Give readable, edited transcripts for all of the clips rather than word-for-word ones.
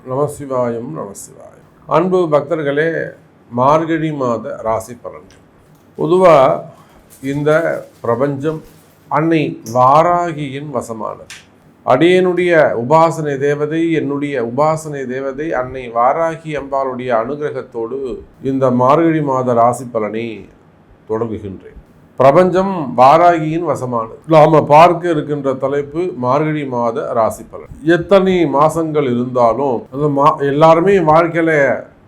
நமசிவாயம் நமசிவாயம். அன்பு பக்தர்களே, மார்கழி மாத ராசி பலன்கள். பொதுவாக இந்த பிரபஞ்சம் அன்னை வாராகியின் வசமானது. அடியனுடைய உபாசனை தேவதை, என்னுடைய உபாசனை தேவதை அன்னை வாராகி அம்பாளுடைய அனுகிரகத்தோடு இந்த மார்கழி மாத ராசி பலனை தொடங்குகின்றேன். பிரபஞ்சம் வாராகியின் வசமானது. நாம பார்க்க இருக்கின்ற தலைப்பு மார்கழி மாத ராசி பலன். எத்தனை மாசங்கள் இருந்தாலும் அந்த எல்லாருமே வாழ்க்கையில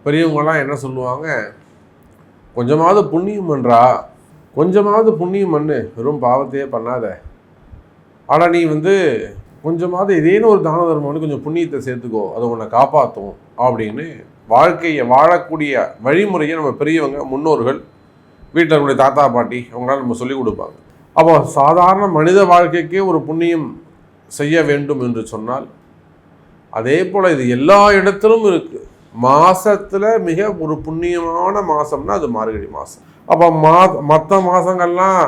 பெரியவங்கலாம் என்ன சொல்லுவாங்க, கொஞ்சமாவது புண்ணியம் பண்றா, கொஞ்சமாவது புண்ணியம் பண்ணு, வெறும் பாவத்தையே பண்ணாத, ஆனால் நீ கொஞ்சமாவது ஏதேனும் ஒரு தான தர்மம்னு கொஞ்சம் புண்ணியத்தை சேர்த்துக்கோ, அதை உன்னை காப்பாற்றும் அப்படின்னு வாழ்க்கையை வாழக்கூடிய வழிமுறையை நம்ம பெரியவங்க முன்னோர்கள் வீட்டில் இருக்கக்கூடிய தாத்தா பாட்டி அவங்களால நம்ம சொல்லிக் கொடுப்பாங்க. அப்போ சாதாரண மனித வாழ்க்கைக்கே ஒரு புண்ணியம் செய்ய வேண்டும் என்று சொன்னால், அதே போல் இது எல்லா இடத்திலும் இருக்குது. மாதத்தில் மிக ஒரு புண்ணியமான மாதம்னா அது மார்கழி மாதம். அப்போ மற்ற மாதங்கள்லாம்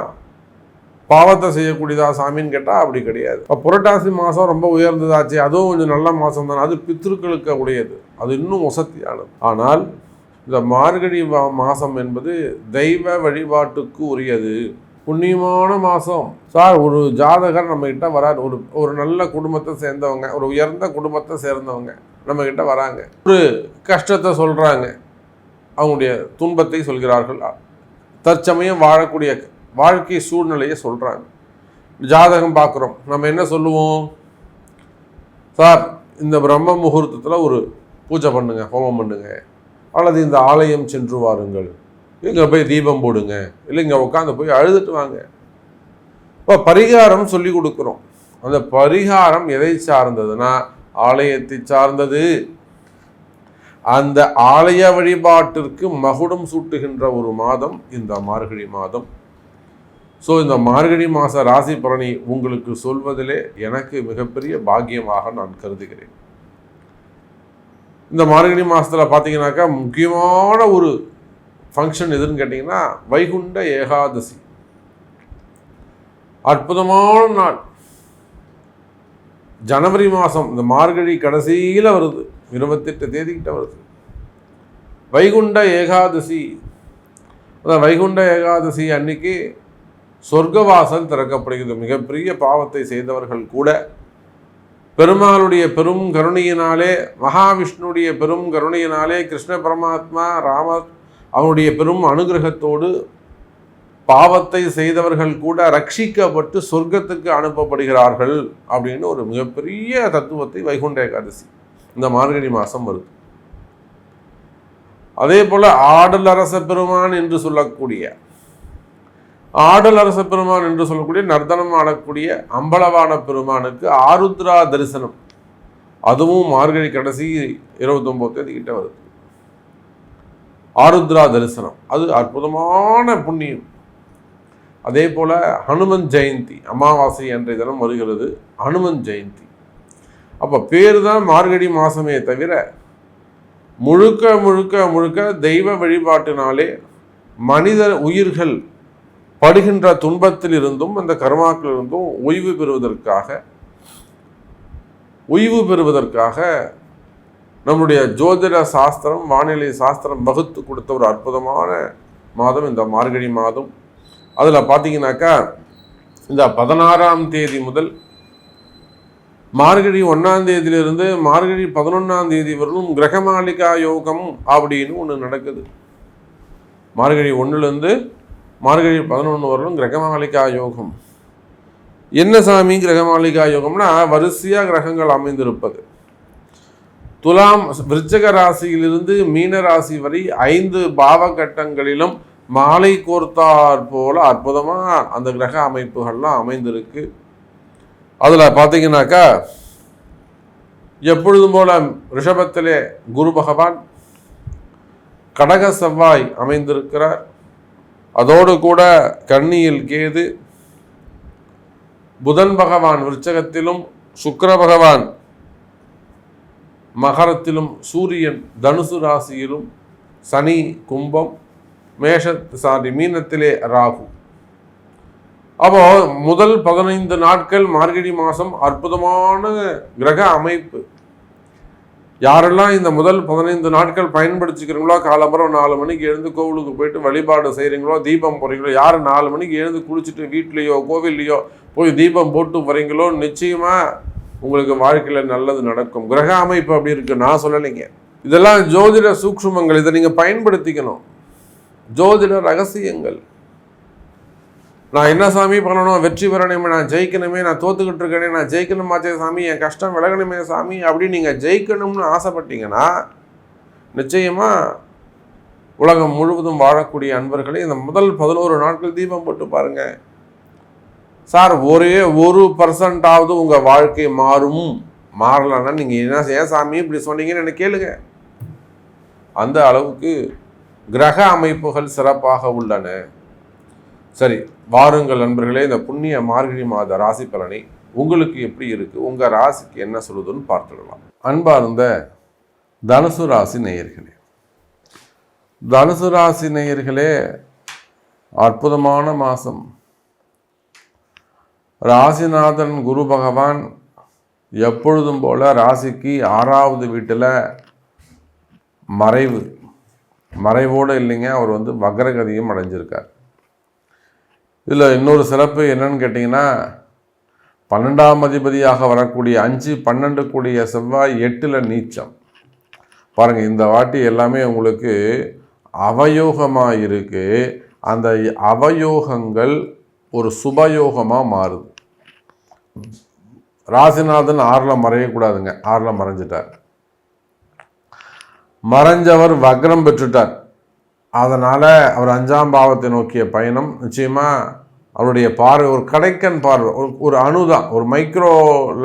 பாவத்தை செய்யக்கூடியதா சாமின்னு கேட்டால் அப்படி கிடையாது. இப்போ புரட்டாசி மாதம் ரொம்ப உயர்ந்ததாச்சு, அதுவும் கொஞ்சம் நல்ல மாதம் தானே, அது பித்ருக்களுக்கு உடையது, அது இன்னும் வசதியானது. ஆனால் இந்த மார்கழி மாதம் என்பது தெய்வ வழிபாட்டுக்கு உரியது, புண்ணியமான மாதம். சார், ஒரு ஜாதகர் நம்மக்கிட்ட வராது, ஒரு நல்ல குடும்பத்தை சேர்ந்தவங்க, ஒரு உயர்ந்த குடும்பத்தை சேர்ந்தவங்க நம்மக்கிட்ட வராங்க, ஒரு கஷ்டத்தை சொல்கிறாங்க, அவங்களுடைய துன்பத்தை சொல்கிறார்கள், தற்சமயம் வாழக்கூடிய வாழ்க்கை சூழ்நிலையை சொல்கிறாங்க. ஜாதகம் பார்க்குறோம், நம்ம என்ன சொல்லுவோம், சார் இந்த பிரம்ம முகூர்த்தத்தில் ஒரு பூஜை பண்ணுங்க, ஹோமம் பண்ணுங்க, அல்லது இந்த ஆலயம் சென்று வாருங்கள், இங்கே போய் தீபம் போடுங்க, இல்லை இங்கே உட்காந்து போய் அழுதுட்டு வாங்க. இப்போ பரிகாரம் சொல்லி கொடுக்குறோம். அந்த பரிகாரம் எதை சார்ந்ததுன்னா ஆலயத்தை சார்ந்தது. அந்த ஆலய வழிபாட்டிற்கு மகுடம் சூட்டுகின்ற ஒரு மாதம் இந்த மார்கழி மாதம். ஸோ இந்த மார்கழி மாத ராசி பலனை உங்களுக்கு சொல்வதிலே எனக்கு மிகப்பெரிய பாக்கியமாக நான் கருதுகிறேன். இந்த மார்கழி மாதத்தில் பார்த்தீங்கன்னாக்கா முக்கியமான ஒரு ஃபங்க்ஷன் எதுன்னு கேட்டிங்கன்னா வைகுண்ட ஏகாதசி. அற்புதமான நாள். ஜனவரி மாதம் இந்த மார்கழி கடைசியில் வருது, 28 தேதிக்கிட்ட வருது வைகுண்ட ஏகாதசி. அந்த வைகுண்ட ஏகாதசி அன்னைக்கு சொர்க்கவாசல் திறக்கப்படுகிறது. மிகப்பெரிய பாவத்தை செய்தவர்கள் கூட பெருமாளுடைய பெரும் கருணையினாலே, மகாவிஷ்ணுடைய பெரும் கருணையினாலே, கிருஷ்ண பரமாத்மா ராமர் அவனுடைய பெரும் அனுகிரகத்தோடு பாவத்தை செய்தவர்கள் கூட ரட்சிக்கப்பட்டு சொர்க்கத்துக்கு அனுப்பப்படுகிறார்கள் அப்படின்னு ஒரு மிகப்பெரிய தத்துவத்தை வைகுண்ட ஏகாதசி இந்த மார்கழி மாதம் வருது. அதே போல் ஆடல் அரச பெருமான் என்று சொல்லக்கூடிய நர்த்தனம் ஆடக்கூடிய அம்பலவான பெருமானுக்கு ஆருத்ரா தரிசனம், அதுவும் மார்கழி கடைசி 29 தேதி கிட்ட வருது. ஆருத்ரா தரிசனம் அது அற்புதமான புண்ணியம். அதே போல ஹனுமன் ஜெயந்தி அமாவாசை அன்றைய தினம் வருகிறது ஹனுமன் ஜெயந்தி. அப்போ பேர் தான் மார்கழி மாதமே தவிர முழுக்க முழுக்க முழுக்க தெய்வ வழிபாட்டினாலே மனித உயிர்கள் படுகின்ற துன்பத்தில் இருந்தும் அந்த கர்மாக்கள் இருந்தும் ஓய்வு பெறுவதற்காக நம்முடைய ஜோதிட சாஸ்திரம், வானிலை சாஸ்திரம் வகுத்து கொடுத்த ஒரு அற்புதமான மாதம் இந்த மார்கழி மாதம். அதில் பார்த்தீங்கன்னாக்கா இந்த 16ஆம் தேதி முதல் மார்கழி 1ஆம் தேதியிலிருந்து மார்கழி 11ஆம் தேதி வரலும் கிரகமாளிகா யோகம் அப்படின்னு ஒன்று நடக்குது. மார்கழி 1லேருந்து மார்கழி 11 வரலும் கிரகமாளிகா யோகம். என்ன சாமி கிரகமாளிகா யோகம்னா, வரிசையாக கிரகங்கள் அமைந்திருப்பது. துலாம் விருச்சிக ராசியிலிருந்து மீன ராசி வரை 5 பாவகட்டங்களிலும் மாலை கோர்த்தார் போல அற்புதமாக அந்த கிரக அமைப்புகள்லாம் அமைந்திருக்கு. அதில் பார்த்தீங்கன்னாக்கா எப்பொழுதும் போல ரிஷபத்திலே குரு பகவான், கடக செவ்வாய் அமைந்திருக்கிறார், அதோடு கூட கன்னியில் கேது, புதன் பகவான் விருச்சகத்திலும், சுக்கிர பகவான் மகரத்திலும், சூரியன் தனுசு ராசியிலும், சனி கும்பம், மீனத்திலே ராகு. அப்போ முதல் 15 நாட்கள் மார்கழி மாதம் அற்புதமான கிரக அமைப்பு. யாரெல்லாம் இந்த முதல் 15 நாட்கள் பயன்படுத்திக்கிறீங்களோ, காலம்பரம் 4 மணிக்கு எழுந்து கோவிலுக்கு போயிட்டு வழிபாடு செய்கிறீங்களோ, தீபம் போகிறீங்களோ, யார் 4 மணிக்கு எழுந்து குளிச்சுட்டு வீட்லேயோ கோவில்லையோ போய் தீபம் போட்டு வரீங்களோ, நிச்சயமாக உங்களுக்கு வாழ்க்கையில் நல்லது நடக்கும். கிரக அமைப்பு அப்படி இருக்குது, நான் சொல்லலைங்க. இதெல்லாம் ஜோதிட சூக்ஷ்மங்கள், இதை நீங்கள் பயன்படுத்திக்கணும். ஜோதிட ரகசியங்கள். நான் என்ன சாமி பண்ணணும், வெற்றி பெறணுமே, நான் ஜெயிக்கணுமே, நான் தோத்துக்கிட்டு இருக்கேனே, நான் ஜெயிக்கணுமாச்சே சாமி, என் கஷ்டம் விலகணுமே சாமி அப்படின்னு நீங்கள் ஜெயிக்கணும்னு ஆசைப்பட்டீங்கன்னா நிச்சயமாக உலகம் முழுவதும் வாழக்கூடிய அன்பர்களே இந்த முதல் 11 நாட்கள் தீபம் போட்டு பாருங்கள். சார், ஒரே 1% உங்கள் வாழ்க்கை மாறலன்னா நீங்கள் என்ன ஏன் சாமி இப்படி சொன்னீங்கன்னு எனக்கு கேளுங்க. அந்த அளவுக்கு கிரக அமைப்புகள் சிறப்பாக உள்ளன. சரி, வாருங்கள் நண்பர்களே, இந்த புண்ணிய மார்கழி மாத ராசி பலனை உங்களுக்கு எப்படி இருக்குது, உங்கள் ராசிக்கு என்ன சொல்லுதுன்னு பார்த்துடலாம். அன்பார்ந்த தனுசு ராசி நேயர்களே, தனுசு ராசி நேயர்களே, அற்புதமான மாதம். ராசிநாதன் குரு பகவான் எப்பொழுதும் போல ராசிக்கு 6வது வீட்டில் மறைவோடு இல்லைங்க, அவர் வக்ரகதியும் அடைஞ்சிருக்கார். இதில் இன்னொரு சிறப்பு என்னன்னு கேட்டிங்கன்னா, 12ஆம் அதிபதியாக வரக்கூடிய 5-12 கூடிய செவ்வாய் 8ல் நீச்சம். பாருங்கள், இந்த வாட்டி எல்லாமே உங்களுக்கு அவயோகமாக இருக்குது. அந்த அவயோகங்கள் ஒரு சுபயோகமாக மாறுது. ராசிநாதன் 6ல் மறையக்கூடாதுங்க, 6ல் மறைஞ்சிட்டார். மறைஞ்சவர் வக்ரம் பெற்றுட்டார். அதனால் அவர் 5ஆம் பாவத்தை நோக்கிய பயணம் நிச்சயமாக அவருடைய பார்வை ஒரு கடைக்கன் பார்வை, ஒரு அணு தான், ஒரு மைக்ரோ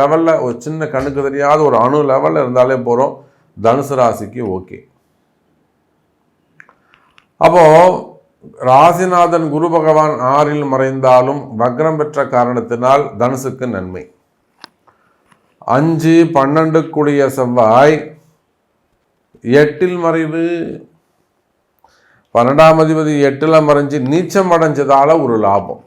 லெவலில், ஒரு சின்ன கண்ணுக்கு தெரியாத ஒரு அணு லெவலில் இருந்தாலே போகிறோம் தனுசு ராசிக்கு. ஓகே, அப்போது ராசிநாதன் குரு பகவான் 6ல் மறைந்தாலும் வக்ரம் பெற்ற காரணத்தினால் தனுசுக்கு நன்மை. 5-12 கூடிய செவ்வாய் 8ல் மறைவு, 12ஆம் அதிபதி 8ல் மறைஞ்சு நீச்சம் அடைஞ்சதால ஒரு லாபம்.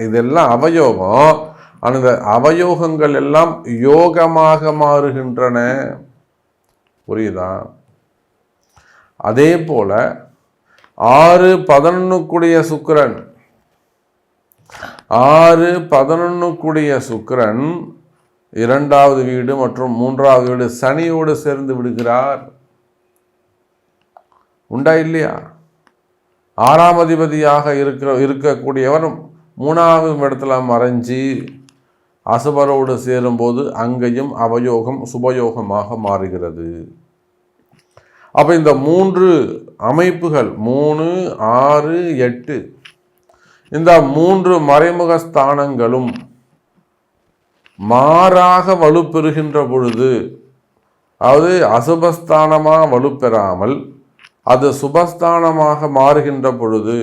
இதெல்லாம் அவயோகம். அந்த அவயோகங்கள் எல்லாம் யோகமாக மாறுகின்றன. புரியுதா? அதே போல 6-11 கூடிய சுக்கிரன், 6-11 கூடிய சுக்கிரன் 2வது வீடு மற்றும் 3வது வீடு சனியோடு சேர்ந்து விடுகிறார். உண்டா இல்லையா? 6ஆம் அதிபதியாக இருக்கக்கூடியவர் 3வது இடத்துல மறைஞ்சி அசுபரோடு சேரும்போது அங்கேயும் அவயோகம் சுபயோகமாக மாறுகிறது. அப்போ இந்த 3 அமைப்புகள் 3, 6, 8 இந்த 3 மறைமுக ஸ்தானங்களும் மாறாக வலுப்பெறுகின்ற பொழுது, அதாவது அசுபஸ்தானமாக வலுப்பெறாமல் அது சுபஸ்தானமாக மாறுகின்ற பொழுது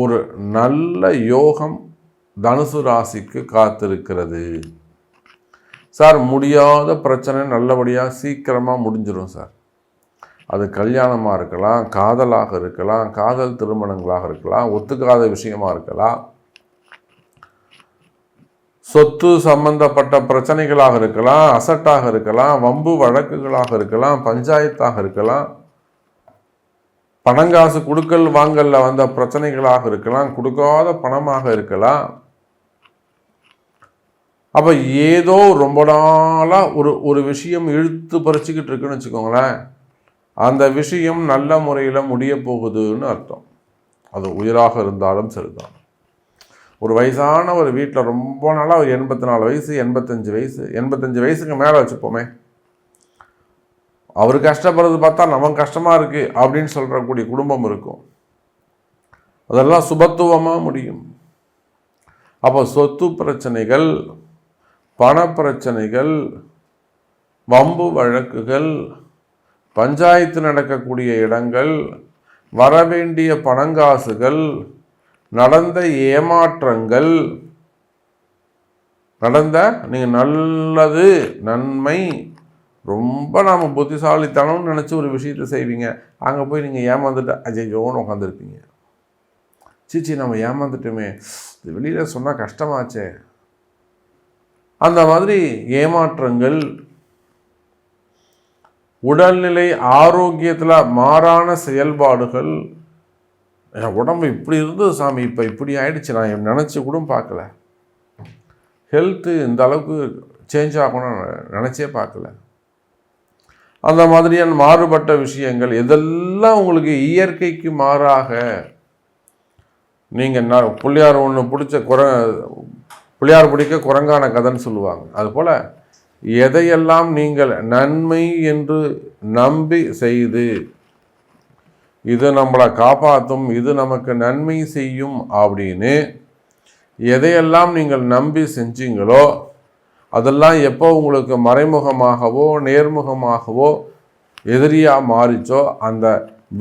ஒரு நல்ல யோகம் தனுசு ராசிக்கு காத்திருக்கிறது. சார், முடியாத பிரச்சனை நல்லபடியாக சீக்கிரமாக முடிஞ்சிடும் சார். அது கல்யாணமாக இருக்கலாம், காதலாக இருக்கலாம், காதல் திருமணங்களாக இருக்கலாம், ஒத்துக்காத விஷயமாக இருக்கலாம், சொத்து சம்பந்தப்பட்ட பிரச்சனைகளாக இருக்கலாம், அசட்டாக இருக்கலாம், வம்பு வழக்குகளாக இருக்கலாம், பஞ்சாயத்தாக இருக்கலாம், பணங்காசு கொடுக்கல் வாங்கல்ல வந்த பிரச்சனைகளாக இருக்கலாம், கொடுக்காத பணமாக இருக்கலாம். அப்போ ஏதோ ரொம்ப நாளாக ஒரு விஷயம் இழுத்து பறிச்சுக்கிட்டு இருக்குன்னு வச்சுக்கோங்களேன், அந்த விஷயம் நல்ல முறையில் முடிய போகுதுன்னு அர்த்தம். அது உயிராக இருந்தாலும் சரிதான். ஒரு வயசான ஒரு வீட்டில் ரொம்ப நாளாக ஒரு 84 வயசு 85 வயசுக்கு மேலே வச்சுப்போமே, அவர் கஷ்டப்படுறது பார்த்தா நமக்கு கஷ்டமாக இருக்குது அப்படின்னு சொல்கிறக்கூடிய குடும்பம் இருக்கும். அதெல்லாம் சுபத்துவமாக முடியும். அப்போ சொத்து பிரச்சனைகள், பண பிரச்சனைகள், வம்பு வழக்குகள், பஞ்சாயத்து நடக்கக்கூடிய இடங்கள், வரவேண்டிய பணங்காசுகள், நடந்த ஏமாற்றங்கள், நீங்கள் நல்லது நன்மை ரொம்ப நாம் புத்திசாலித்தனம்னு நினச்சி ஒரு விஷயத்தை செய்வீங்க, அங்கே போய் நீங்கள் ஏமாந்துட்டு அஜய்யோன்னு உட்காந்துருப்பீங்க. சீச்சி, நம்ம ஏமாந்துட்டோமே, இது வெளியில் சொன்னால் கஷ்டமாச்சே. அந்த மாதிரி ஏமாற்றங்கள், உடல்நிலை ஆரோக்கியத்தில் மாறான செயல்பாடுகள். என் உடம்பு இப்படி இருந்தது சாமி, இப்போ இப்படி ஆயிடுச்சு, நான் நினச்சி கூட பார்க்கல. ஹெல்த்து இந்த அளவுக்கு சேஞ்ச் ஆகணும்னு நினச்சே பார்க்கல. அந்த மாதிரியான மாறுபட்ட விஷயங்கள் இதெல்லாம் உங்களுக்கு இயற்கைக்கு மாறாக. நீங்கள் பிள்ளையார் ஒன்று பிடிச்ச பிள்ளையார் பிடிக்க குரங்கான கதைன்னு சொல்லுவாங்க. அதுபோல் எதையெல்லாம் நீங்கள் நன்மை என்று நம்பி செய்து இது நம்மளை காப்பாற்றும், இது நமக்கு நன்மை செய்யும் அப்படின்னு எதையெல்லாம் நீங்கள் நம்பி செஞ்சீங்களோ அதெல்லாம் எப்போ உங்களுக்கு மறைமுகமாகவோ நேர்முகமாகவோ எதிரியாக மாறிச்சோ அந்த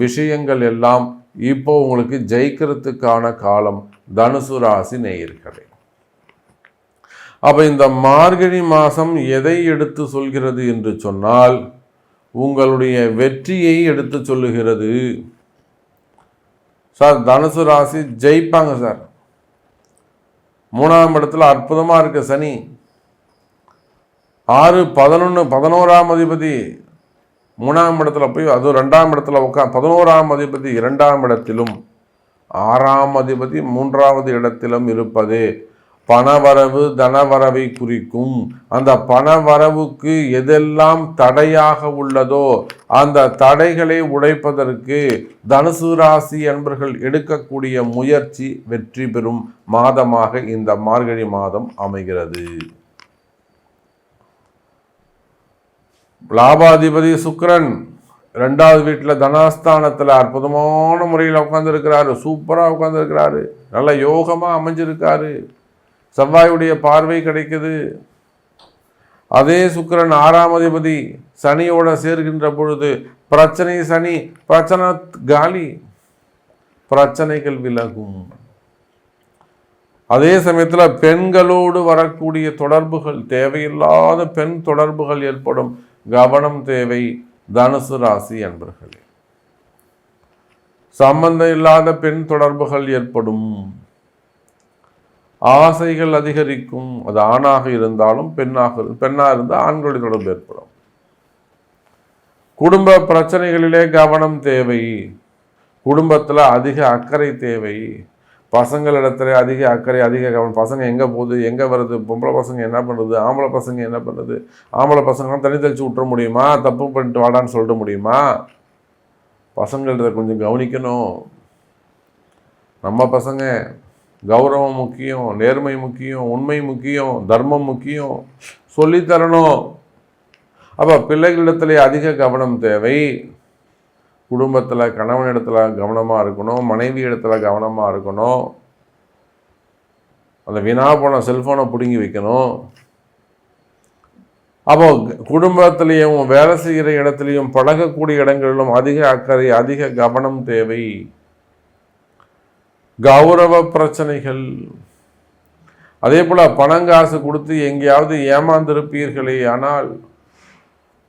விஷயங்கள் எல்லாம் இப்போ உங்களுக்கு ஜெயிக்கிறதுக்கான காலம் தனுசு ராசி நேயர்களே. அப்போ இந்த மார்கழி மாதம் எதை எடுத்து சொல்கிறது என்று சொன்னால் உங்களுடைய வெற்றியை எடுத்து சொல்லுகிறது. சார் தனுசு ராசி ஜெயிப்பாங்க சார். 3ஆம் இடத்துல அற்புதமாக இருக்க சனி, 6, 11, 11ஆம் அதிபதி 3ஆம் இடத்துல போய் அது 2ஆம் இடத்துல 11ஆம் அதிபதி 2ஆம் இடத்திலும் 6ஆம் அதிபதி 3வது இடத்திலும் இருப்பது பணவரவு தனவரவை குறிக்கும். அந்த பணவரவுக்கு எதெல்லாம் தடையாக உள்ளதோ அந்த தடைகளை உடைப்பதற்கு தனுசு ராசி அன்பர்கள் எடுக்கக்கூடிய முயற்சி வெற்றி பெறும் மாதமாக இந்த மார்கழி மாதம் அமைகிறது. லாபாதிபதி சுக்கிரன் 2வது வீட்டில் தனாஸ்தானத்தில் அற்புதமான முறையில் உட்காந்துருக்கிறாரு. சூப்பராக உட்காந்துருக்கிறாரு. நல்ல யோகமாக அமைஞ்சிருக்காரு. செவ்வாயுடைய பார்வை கிடைக்குது. அதே சுக்கிரன் 6ஆம் அதிபதி சனியோட சேர்கின்ற பொழுது பிரச்சனை சனி, பிரச்சனை காலி, பிரச்சனைகள் விலகும். அதே சமயத்தில் பெண்களோடு வரக்கூடிய தொடர்புகள், தேவையில்லாத பெண் தொடர்புகள் ஏற்படும். கவனம் தேவை தனுசு ராசி அன்பர்களே. சம்பந்தம் இல்லாத பெண் தொடர்புகள் ஏற்படும். ஆசைகள் அதிகரிக்கும். அது ஆணாக இருந்தாலும் பெண்ணாக இருந்தால் ஆண்களுடைய தொடர்பு ஏற்படும். குடும்ப பிரச்சனைகளிலே கவனம் தேவை. குடும்பத்தில் அதிக அக்கறை தேவை. பசங்களிடத்துல அதிக அக்கறை, அதிக கவனம். பசங்க எங்கே போகுது, எங்கே வருது, பொம்பளை பசங்க என்ன பண்ணுறது, ஆம்பளை பசங்க என்ன பண்ணுறது, ஆம்பளை பசங்களாம் தண்ணி தெளிச்சு விட்டுற முடியுமா, தப்பு பண்ணிட்டு வாடான்னு சொல்லிட முடியுமா? பசங்கள்கிட்ட கொஞ்சம் கவனிக்கணும். நம்ம பசங்க கௌரவம் முக்கியம், நேர்மை முக்கியம், உண்மை முக்கியம், தர்மம் முக்கியம், சொல்லித்தரணும். அப்போ பிள்ளைகளிடத்துல அதிக கவனம் தேவை. குடும்பத்தில் கணவன் இடத்துல கவனமாக இருக்கணும், மனைவி இடத்துல கவனமாக இருக்கணும். அந்த வீணா போன செல்ஃபோனை பிடுங்கி வைக்கணும். அப்போ குடும்பத்திலையும் வேலை செய்கிற இடத்துலையும் பழகக்கூடிய இடங்களிலும் அதிக அக்கறை, அதிக கவனம் தேவை. கௌரவ பிரச்சனைகள். அதே போல் பணங்காசு கொடுத்து எங்கேயாவது ஏமாந்திருப்பீர்களே ஆனால்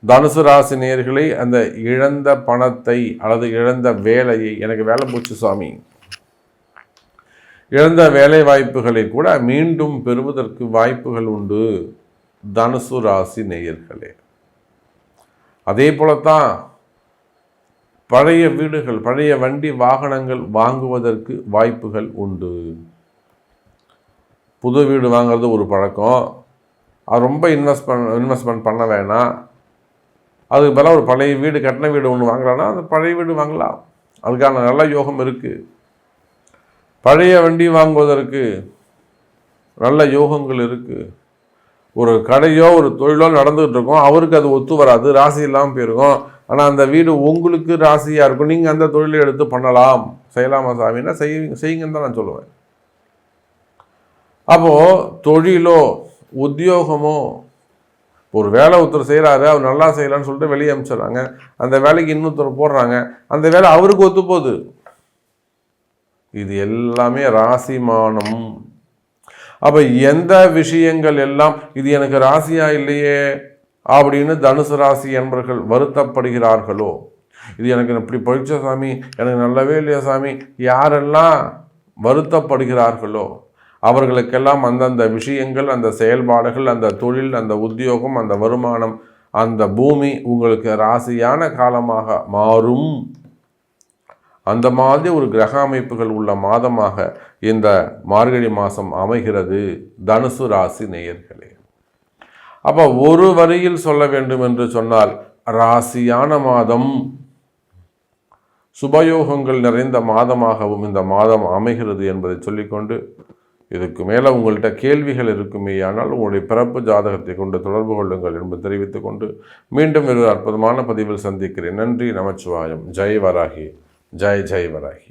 தனுசு ராசி நேயர்களை அந்த இழந்த பணத்தை அல்லது இழந்த வேலையை, எனக்கு வேலை போச்சு சுவாமி, இழந்த வேலை வாய்ப்புகளை கூட மீண்டும் பெறுவதற்கு வாய்ப்புகள் உண்டு தனுசு ராசி நேயர்களே. அதே போலத்தான் பழைய வீடுகள், பழைய வண்டி வாகனங்கள் வாங்குவதற்கு வாய்ப்புகள் உண்டு. புது வீடு வாங்குறது ஒரு பழக்கம். அது ரொம்ப இன்வெஸ்ட்மெண்ட் பண்ண வேணாம். அதுக்கு பதிலாக ஒரு பழைய வீடு, கட்டின வீடு ஒன்று வாங்கலான்னா அந்த பழைய வீடு வாங்கலாம். அதுக்கான நல்ல யோகம் இருக்குது. பழைய வண்டி வாங்குவதற்கு நல்ல யோகங்கள் இருக்குது. ஒரு கடையோ ஒரு தொழிலோ நடந்துகிட்டு இருக்கோம், அவருக்கு அது ஒத்து வராது, ராசி இல்லாமல் போயிருக்கும். ஆனால் அந்த வீடு உங்களுக்கு ராசியாக இருக்கும். நீங்கள் அந்த தொழிலை எடுத்து பண்ணலாம். செய்யலாமா சாமின்னா செய்யுங்கன்னு தான் நான் சொல்லுவேன். அப்போது தொழிலோ உத்தியோகமோ, ஒரு வேலை ஒருத்தர் செய்கிறாரு, அவர் நல்லா செய்யலான்னு சொல்லிட்டு வெளியே அனுப்பிச்சிடுறாங்க. அந்த வேலைக்கு இன்னொருத்தர் போடுறாங்க, அந்த வேலை அவருக்கு ஒத்து போகுது. இது எல்லாமே ராசிமானம். அப்போ எந்த விஷயங்கள் எல்லாம் இது எனக்கு ராசியாக இல்லையே அப்படின்னு தனுசு ராசி என்பவர்கள் வருத்தப்படுகிறார்களோ, இது எனக்கு இப்படி போயிடுச்சா சாமி, எனக்கு நல்லவே இல்லையா சாமி, யாரெல்லாம் வருத்தப்படுகிறார்களோ அவர்களுக்கெல்லாம் அந்தந்த விஷயங்கள், அந்த செயல்பாடுகள், அந்த தொழில், அந்த உத்தியோகம், அந்த வருமானம் அந்த பூமி உங்களுக்கு ராசியான காலமாக மாறும். அந்த மாதிரி ஒரு கிரக அமைப்புகள் உள்ள மாதமாக இந்த மார்கழி மாதம் அமைகிறது தனுசு ராசி நேயர்களே. அப்போ ஒரு வரியில் சொல்ல வேண்டும் என்று சொன்னால் ராசியான மாதம், சுபயோகங்கள் நிறைந்த மாதமாகவும் இந்த மாதம் அமைகிறது என்பதை சொல்லிக்கொண்டு, இதுக்கு மேலே உங்கள்கிட்ட கேள்விகள் இருக்குமே, ஆனால் உங்களுடைய பிறப்பு ஜாதகத்தை கொண்டு தொடர்பு கொள்ளுங்கள் என்பது தெரிவித்துக் கொண்டு மீண்டும் ஒரு அற்புதமான பதிவில் சந்திக்கிறேன். நன்றி, நமச்சிவாயம். ஜெய் வராகி, ஜெய் ஜெய் வராகி.